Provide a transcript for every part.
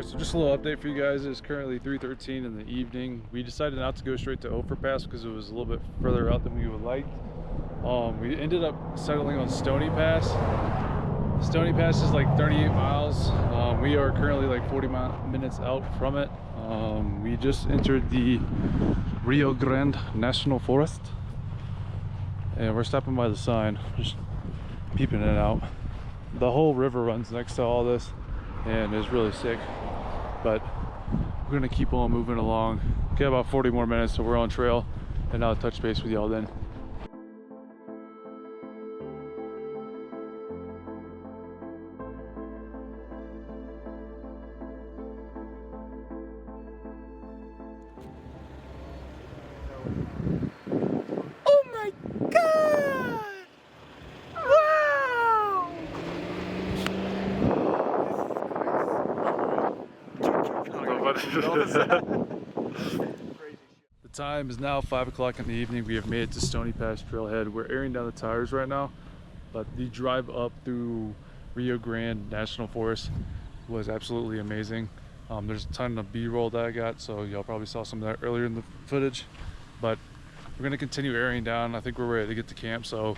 So just a little update for you guys. It's currently 3:13 in the evening. We decided not to go straight to Ophir Pass because it was a little bit further out than we would like. We ended up settling on Stony Pass. Stony Pass is like 38 miles. We are currently like 40 minutes out from it. We just entered the Rio Grande National Forest. And we're stopping by the sign, just peeping it out. The whole river runs next to all this and it's really sick. But we're gonna keep on moving along. Get about 40 more minutes so we're on trail, and I'll touch base with y'all then. Oh my God! Wow! The time is now 5 o'clock in the evening. We have made it to Stony Pass trailhead. We're airing down the tires right now, but the drive up through Rio Grande National Forest was absolutely amazing. There's a ton of B-roll that I got, so y'all probably saw some of that earlier in the footage, but we're gonna continue airing down. I think we're ready to get to camp, so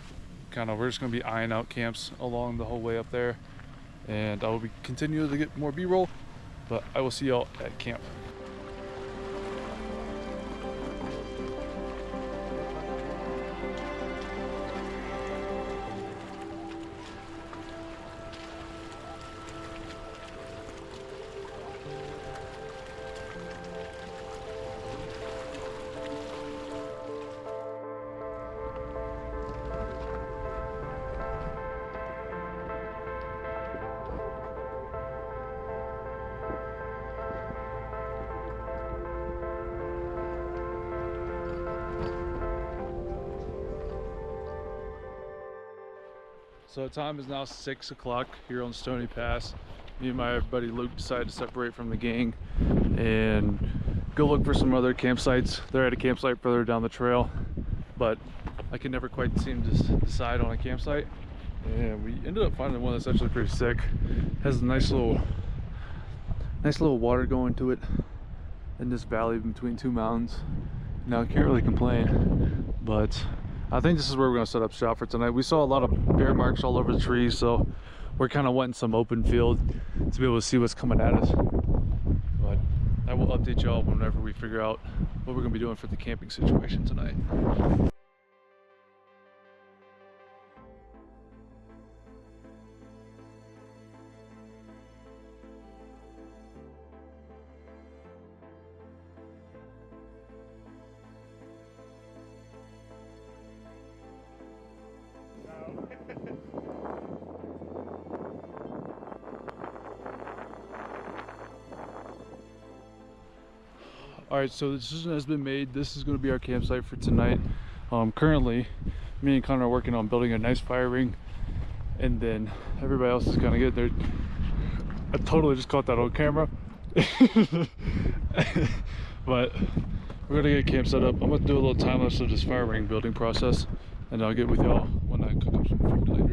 we're just gonna be eyeing out camps along the whole way up there, and I will be continuing to get more B-roll, but I will see y'all at camp. So the time is now 6 o'clock here on Stony Pass. Me and my buddy Luke decided to separate from the gang and go look for some other campsites. They're at a campsite further down the trail, but I can never quite seem to decide on a campsite. And we ended up finding one that's actually pretty sick. Has a nice little water going to it in this valley between two mountains. Now I can't really complain, but I think this is where we're gonna set up shop for tonight. We saw a lot of bear marks all over the trees, so we're kind of wanting some open field to be able to see what's coming at us. But I will update y'all whenever we figure out what we're gonna be doing for the camping situation tonight. Alright, so the decision has been made. This is going to be our campsite for tonight. Currently, me and Connor are working on building a nice fire ring, and then everybody else is kind of getting there. I totally just caught that on camera. But we're going to get camp set up. I'm going to do a little time lapse of this fire ring building process, and I'll get with y'all when I cook up some food later.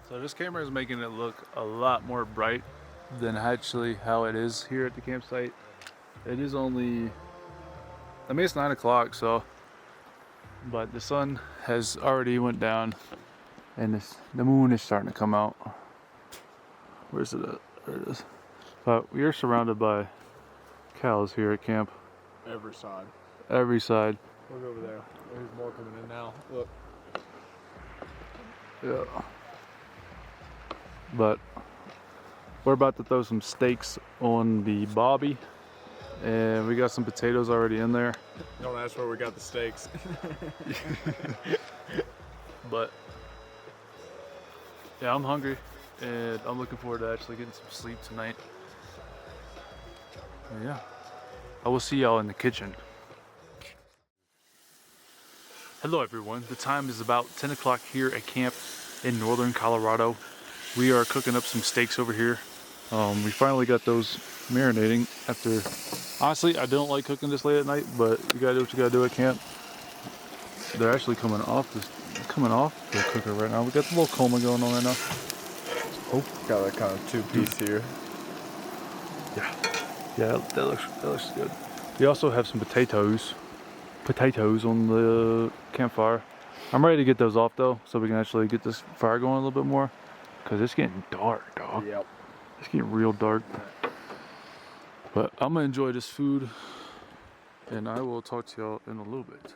So this camera is making it look a lot more bright than actually how it is here at the campsite. It is only, I mean, it's 9 o'clock, so, but the sun has already went down and the moon is starting to come out. Where's it at? There it is. But we are surrounded by cows here at camp. Every side. Every side. Look over there. There's more coming in now. Look. Yeah. But we're about to throw some steaks on the bobby, and we got some potatoes already in there. Don't ask where we got the steaks. But yeah, I'm hungry. and I'm looking forward to actually getting some sleep tonight. And yeah, I will see y'all in the kitchen. Hello everyone, the time is about 10 o'clock here at camp in northern Colorado. We are cooking up some steaks over here. We finally got those marinating after, honestly, I don't like cooking this late at night, but you gotta do what you gotta do at camp. They're actually coming off the cooker right now. We got the little coma going on right now. Oh, got that kind of two-piece here. Yeah, that looks good. We also have some potatoes on the campfire. I'm ready to get those off though, so we can actually get this fire going a little bit more, because it's getting dark, dog. Yep. It's getting real dark. But I'm gonna enjoy this food, and I will talk to y'all in a little bit.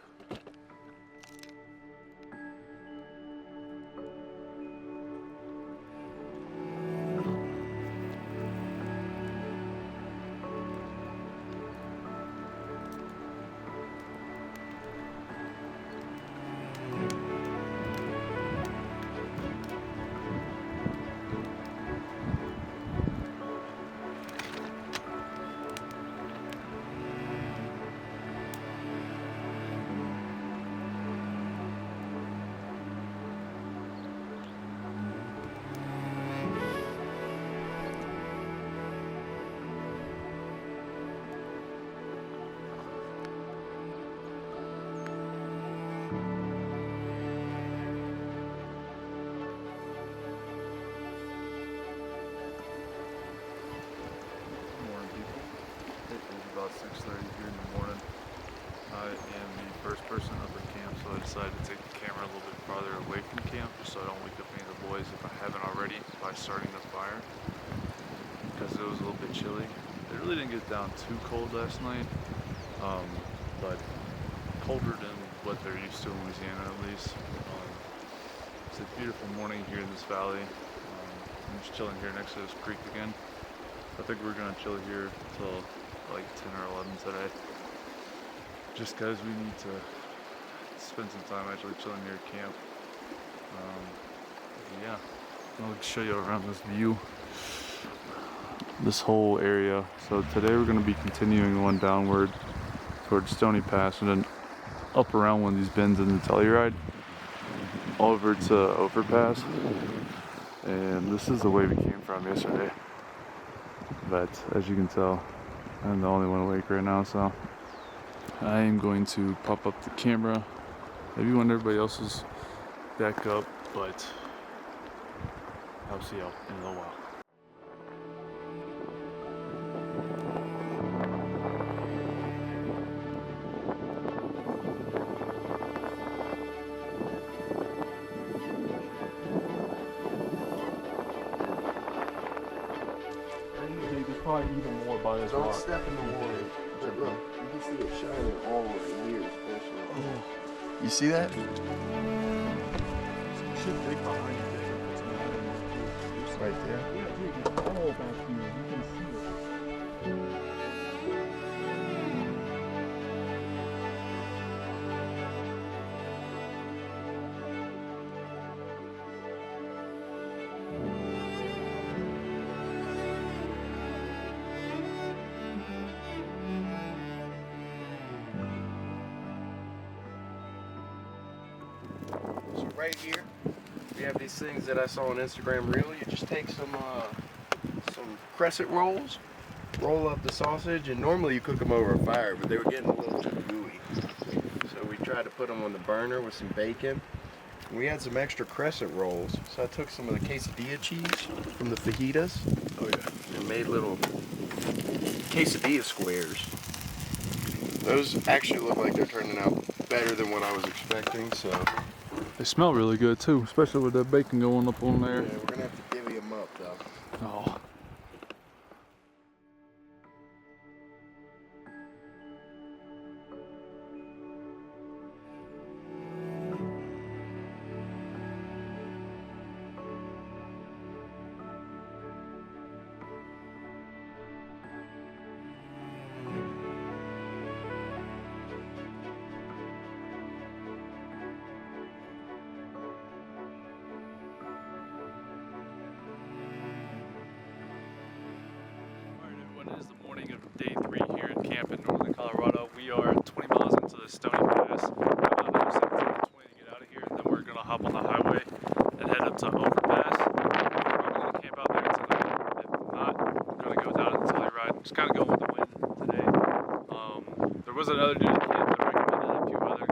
About 6:30 here in the morning. I am the first person up at camp, so I decided to take the camera a little bit farther away from camp just so I don't wake up any of the boys if I haven't already by starting the fire, because it was a little bit chilly. It really didn't get down too cold last night, but colder than what they're used to in Louisiana at least. It's a beautiful morning here in this valley. I'm just chilling here next to this creek again. I think we're gonna chill here till like 10 or 11 today, just because we need to spend some time actually chilling here at camp. Yeah, I'll show you around this view, this whole area. So today we're going to be continuing on downward towards Stony Pass, and then up around one of these bends in the Telluride over to Ophir Pass. And this is the way we came from yesterday, but as you can tell, I'm the only one awake right now, so I am going to pop up the camera maybe when everybody else is back up, but I'll see y'all in a little while. Probably even more by this rock. Don't step in the water. But look, you can see it shining all over here, especially. Oh. You see that? Should dig behind you. Right there. Yeah, dude, it's all back here. You can see it. So right here, we have these things that I saw on Instagram Reel. You just take some crescent rolls, roll up the sausage, and normally you cook them over a fire, but they were getting a little too gooey. So we tried to put them on the burner with some bacon. We had some extra crescent rolls, so I took some of the quesadilla cheese from the fajitas. Oh yeah. And made little quesadilla squares. Those actually look like they're turning out better than what I was expecting, so. They smell really good too, especially with that bacon going up on there. Yeah, we're gonna have to divvy them up though. Oh. of day 3 here at camp in northern Colorado. We are 20 miles into the Stony Pass. About another 17 to 20 to get out of here. Then we're going to hop on the highway and head up to Ophir Pass. We're probably going to camp out there tonight. If not, we're going to go down until they ride. Just kind of going with the wind today. There was another dude at camp that recommended a few other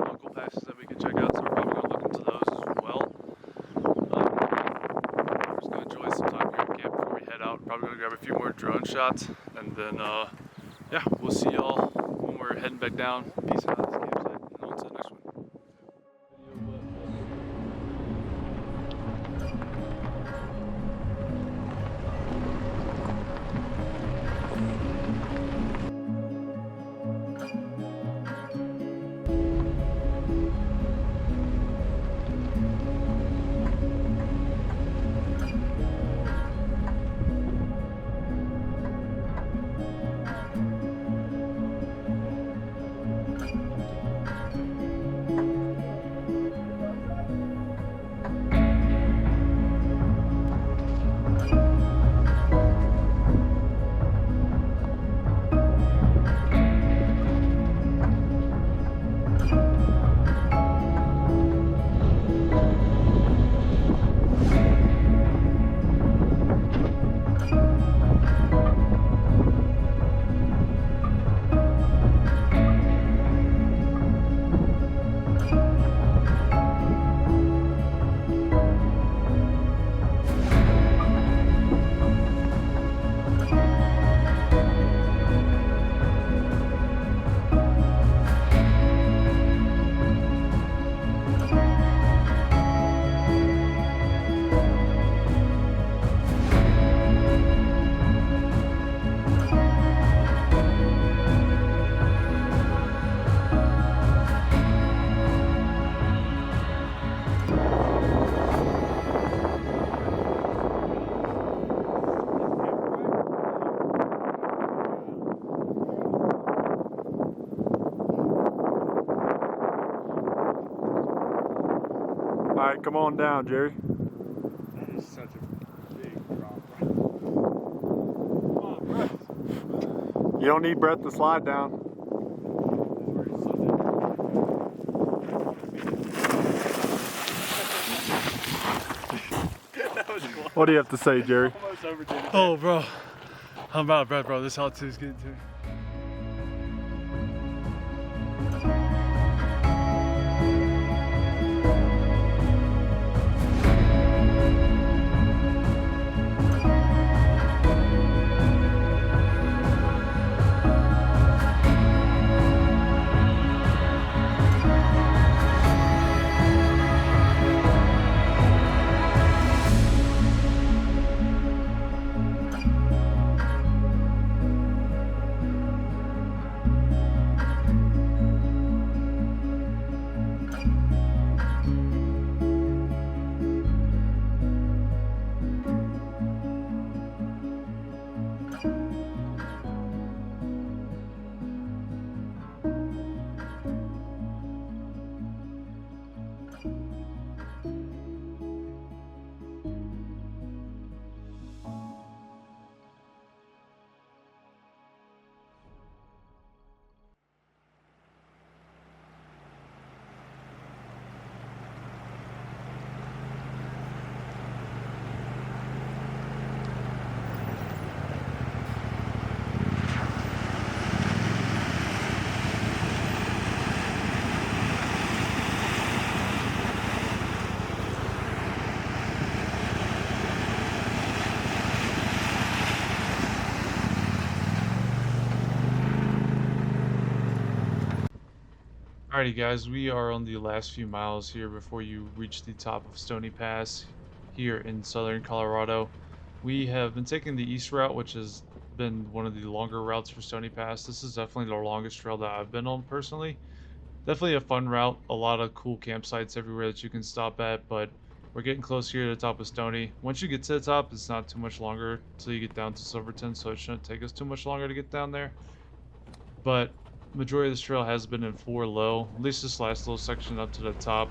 local passes that we could check out, so we're probably going to look into those as well. We're just going to enjoy some time here at camp before we head out. Probably going to grab a few more drone shots, and then yeah, we'll see y'all when we're heading back down. Peace out at this campsite, and on to the next one. All right, come on down, Jerry. That is such a big drop. You don't need breath to slide down. What do you have to say, Jerry? Oh, bro, I'm out of breath, bro. This altitude is getting to me. Alrighty guys, we are on the last few miles here before you reach the top of Stony Pass here in southern Colorado. We have been taking the east route, which has been one of the longer routes for Stony Pass. This is definitely the longest trail that I've been on personally. Definitely a fun route, a lot of cool campsites everywhere that you can stop at, but we're getting close here to the top of Stony. Once you get to the top, it's not too much longer until you get down to Silverton, so it shouldn't take us too much longer to get down there. But majority of this trail has been in 4 low, at least this last little section up to the top.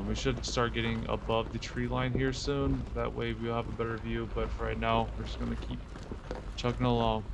We should start getting above the tree line here soon. That way we'll have a better view, but for right now, we're just going to keep chugging along.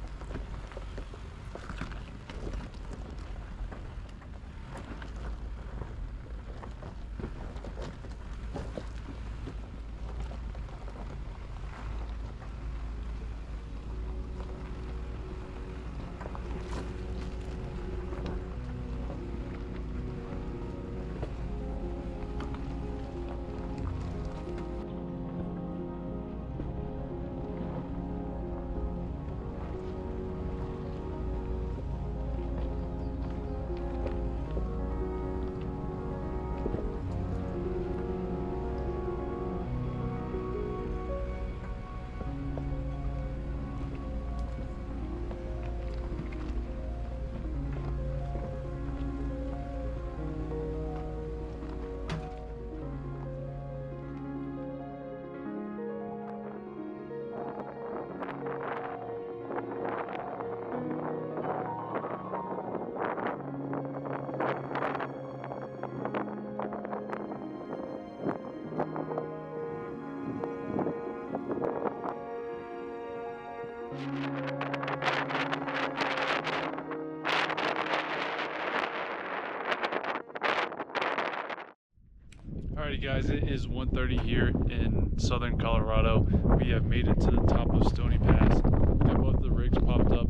Alrighty guys, it is 1:30 here in southern Colorado. We have made it to the top of Stony Pass. Got both the rigs popped up,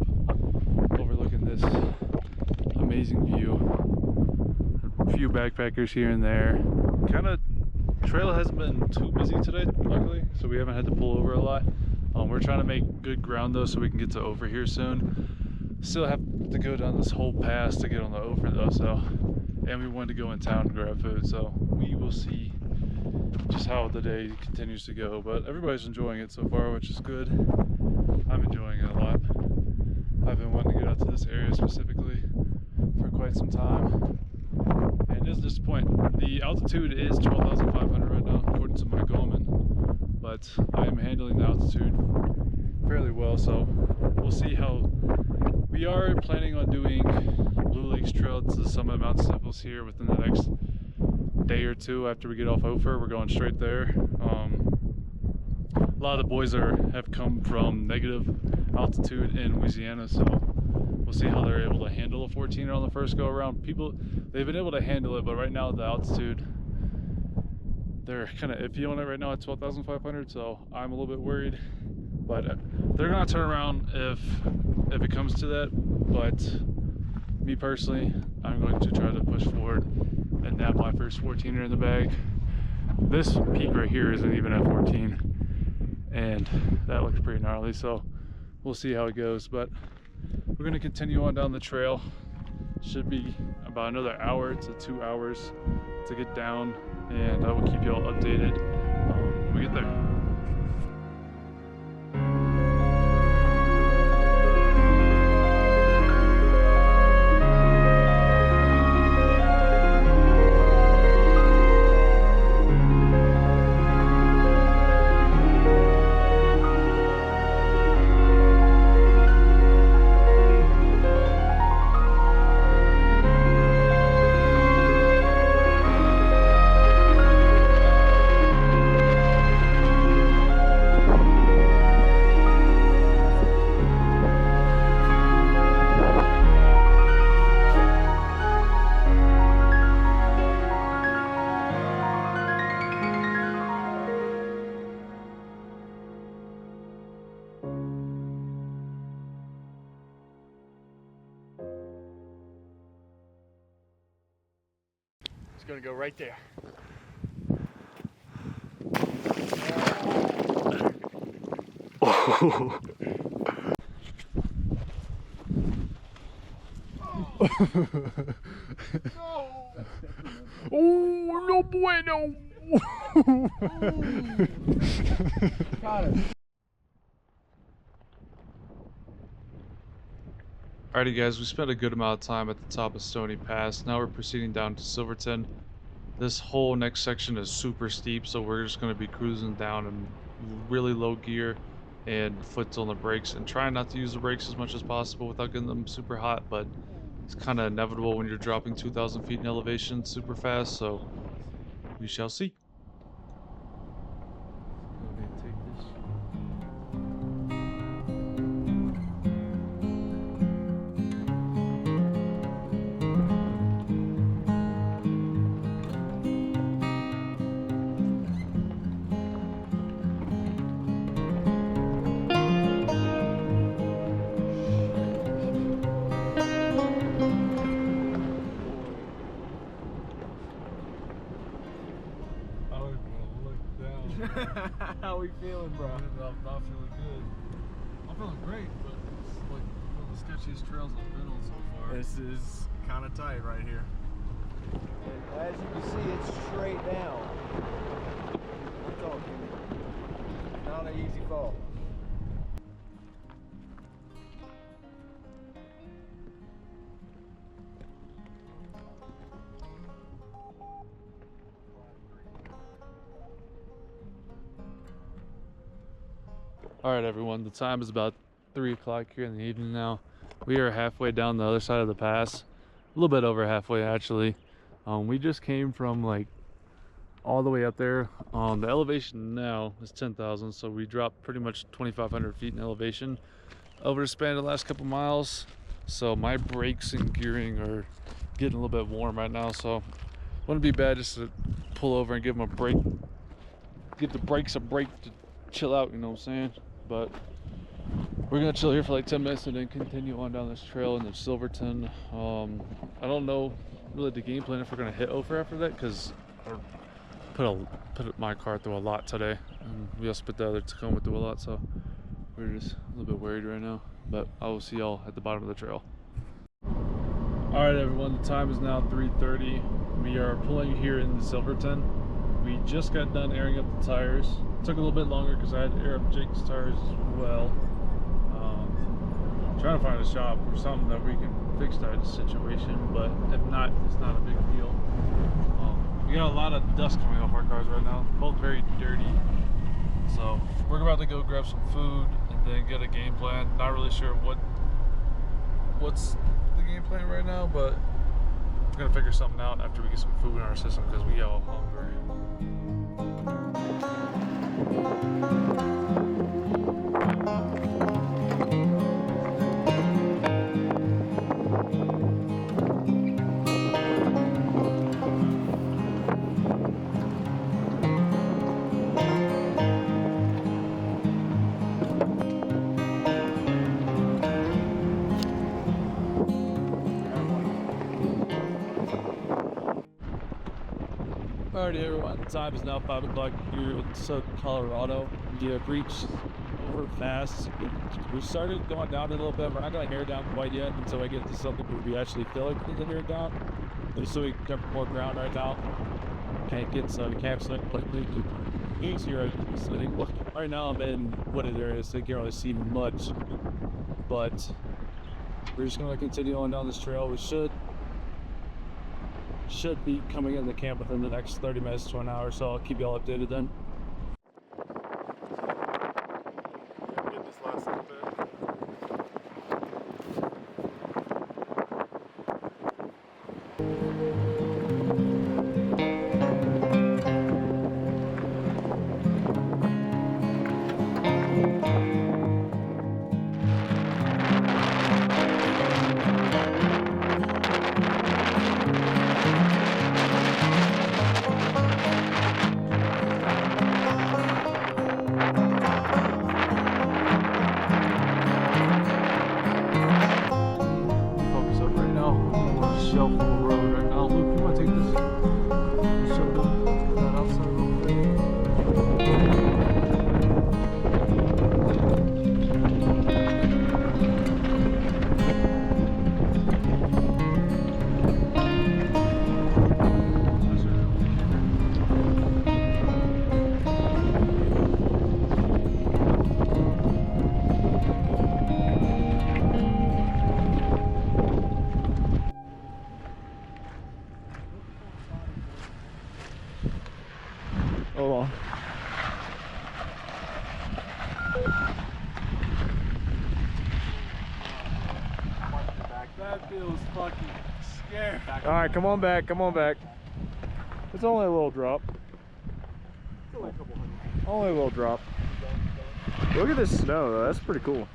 overlooking this amazing view. A few backpackers here and there. Trail hasn't been too busy today, luckily, so we haven't had to pull over a lot. We're trying to make good ground though, so we can get to Ophir here soon. Still have to go down this whole pass to get on the Ophir though, so. And we wanted to go in town and grab food, so we will see just how the day continues to go. But everybody's enjoying it so far, which is good. I'm enjoying it a lot. I've been wanting to get out to this area specifically for quite some time. And it is disappointing. The altitude is 12,500 right now, according to my Garmin. But I am handling the altitude fairly well, so we'll see how. We are planning on doing Blue Lakes Trail to the summit of Mount Sniffles here within the next day or two after we get off Ophir. We're going straight there. A lot of the boys have come from negative altitude in Louisiana, so we'll see how they're able to handle a 14er on the first go around. They've been able to handle it, but right now the altitude, they're kind of iffy on it right now at 12,500, so I'm a little bit worried. But they're gonna turn around if it comes to that. But me personally, I'm going to try to push forward and nab my first 14er in the bag. This peak right here isn't even at 14, and that looks pretty gnarly, so we'll see how it goes. But we're gonna continue on down the trail. Should be about another hour to 2 hours to get down, and I will keep you all updated when we get there. It's gonna go right there. Oh, no bueno. Got it. Alrighty guys, we spent a good amount of time at the top of Stony Pass. Now we're proceeding down to Silverton. This whole next section is super steep, so we're just going to be cruising down in really low gear and foot on the brakes, and trying not to use the brakes as much as possible without getting them super hot, but it's kind of inevitable when you're dropping 2,000 feet in elevation super fast, so we shall see. How we feeling, bro? I'm not feeling good. I'm feeling great, but it's like one of the sketchiest trails I've been on so far. This is kind of tight right here. And as you can see, it's straight down. I'm talking. Not an easy fall. Alright everyone, the time is about 3 o'clock here in the evening now. We are halfway down the other side of the pass. A little bit over halfway actually. We just came from like all the way up there. The elevation now is 10,000, so we dropped pretty much 2,500 feet in elevation over the span of the last couple miles. So my brakes and gearing are getting a little bit warm right now, so wouldn't be bad just to pull over and give them a break. Give the brakes a break to chill out, you know what I'm saying? But we're gonna chill here for like 10 minutes and then continue on down this trail into Silverton. I don't know really the game plan if we're gonna hit Ophir after that, because I put my car through a lot today, and we also put the other Tacoma through a lot, so we're just a little bit worried right now. But I will see y'all at the bottom of the trail. All right, everyone. The time is now 3:30. We are pulling here in Silverton. We just got done airing up the tires. It took a little bit longer because I had to air up Jake's tires as well. Trying to find a shop or something that we can fix that situation, but if not, it's not a big deal. We got a lot of dust coming off our cars right now, both very dirty. So we're about to go grab some food and then get a game plan. Not really sure what's the game plan right now, but we're gonna figure something out after we get some food in our system because we all hungry. Alrighty, everyone, the time is now 5 o'clock here in Southern Colorado. We have reached Ophir Pass. We started going down a little bit. We're not going to hair down quite yet until I get to something where we actually feel like we need to hair down. So we can cover more ground right now. Can't get some campsite quickly. Easier sitting. Right now I'm in wooded areas, so you can't really see much. But we're just going to continue on down this trail. We should be coming in the camp within the next 30 minutes to an hour, so I'll keep y'all updated then. Get this last little bit. Hold on. That feels fucking scary. All right, come on back. Come on back. It's only a little drop. Only a little drop. Look at this snow, though. That's pretty cool.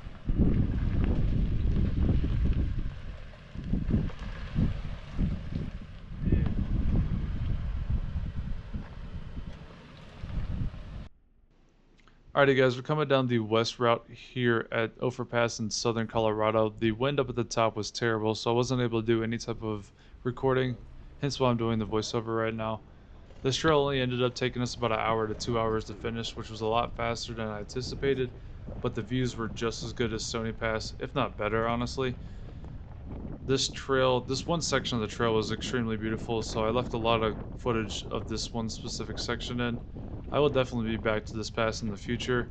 Alrighty guys, we're coming down the west route here at Ophir Pass in southern Colorado. The wind up at the top was terrible, so I wasn't able to do any type of recording, hence why I'm doing the voiceover right now. This trail only ended up taking us about an hour to 2 hours to finish, which was a lot faster than I anticipated, but the views were just as good as Stony Pass, if not better, honestly. This one section of the trail was extremely beautiful, so I left a lot of footage of this one specific section in. I will definitely be back to this pass in the future,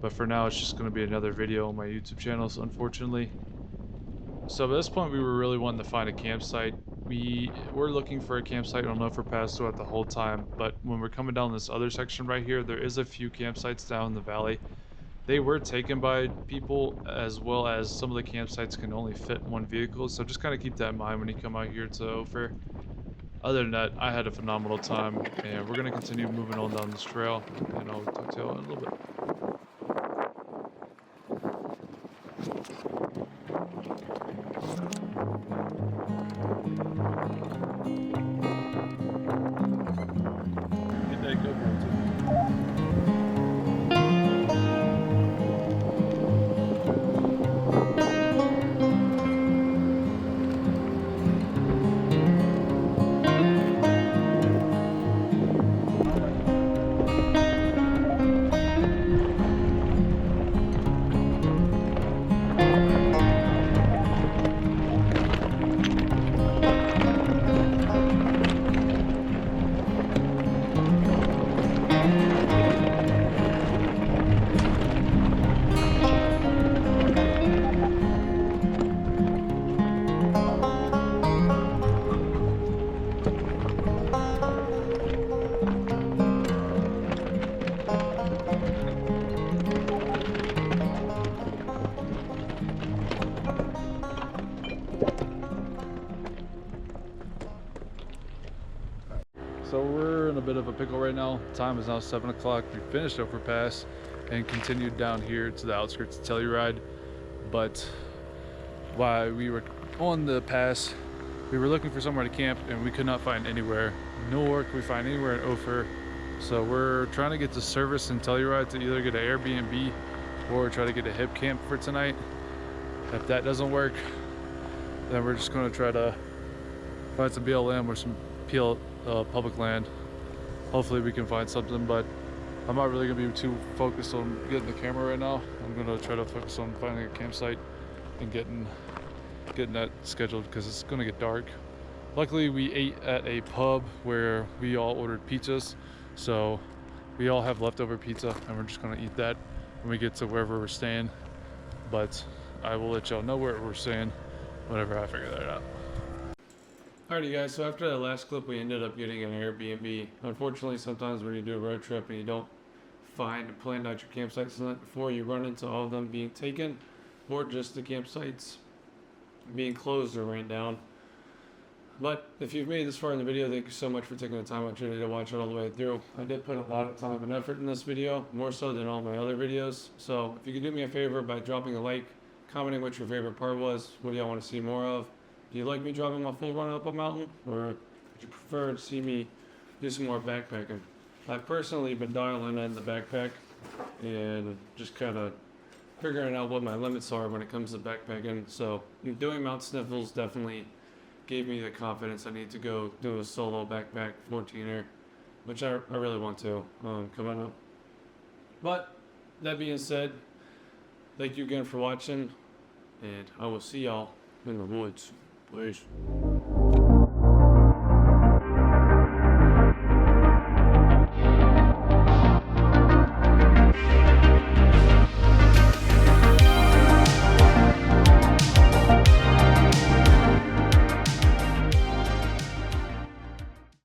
but for now it's just going to be another video on my YouTube channel, unfortunately. So at this point we were really wanting to find a campsite. We were looking for a campsite on Ophir Pass throughout the whole time, but when we're coming down this other section right here, there is a few campsites down in the valley. They were taken by people, as well as some of the campsites can only fit one vehicle, so just kind of keep that in mind when you come out here to Ophir. Other than that, I had a phenomenal time, and we're going to continue moving on down this trail, and I'll talk to y'all in a little bit. So we're in a bit of a pickle right now. Time is now 7 o'clock. We finished Ophir Pass and continued down here to the outskirts of Telluride. But while we were on the pass, we were looking for somewhere to camp and we could not find anywhere. Nor could we find anywhere in Ophir. So we're trying to get to service in Telluride to either get an Airbnb or try to get a hip camp for tonight. If that doesn't work, then we're just going to try to find some BLM or some public land. Hopefully we can find something, but I'm not really going to be too focused on getting the camera right now. I'm going to try to focus on finding a campsite and getting that scheduled because it's going to get dark. Luckily we ate at a pub where we all ordered pizzas, so we all have leftover pizza and we're just going to eat that when we get to wherever we're staying. But I will let y'all know where we're staying whenever I figure that out. Alrighty guys, so after that last clip we ended up getting an Airbnb. Unfortunately, sometimes when you do a road trip and you don't find and plan out your campsites the night before, you run into all of them being taken or just the campsites being closed or rained down. But if you've made this far in the video, thank you so much for taking the time out today to watch it all the way through. I did put a lot of time and effort in this video, more so than all my other videos. So if you could do me a favor by dropping a like, commenting what your favorite part was, what do y'all want to see more of? Do you like me driving my full run up a mountain, or would you prefer to see me do some more backpacking? I've personally been dialing in the backpack and just kind of figuring out what my limits are when it comes to backpacking. So doing Mount Sniffles definitely gave me the confidence I need to go do a solo backpack 14er, which I really want to coming up. But that being said, thank you again for watching, and I will see y'all in the woods. Peace.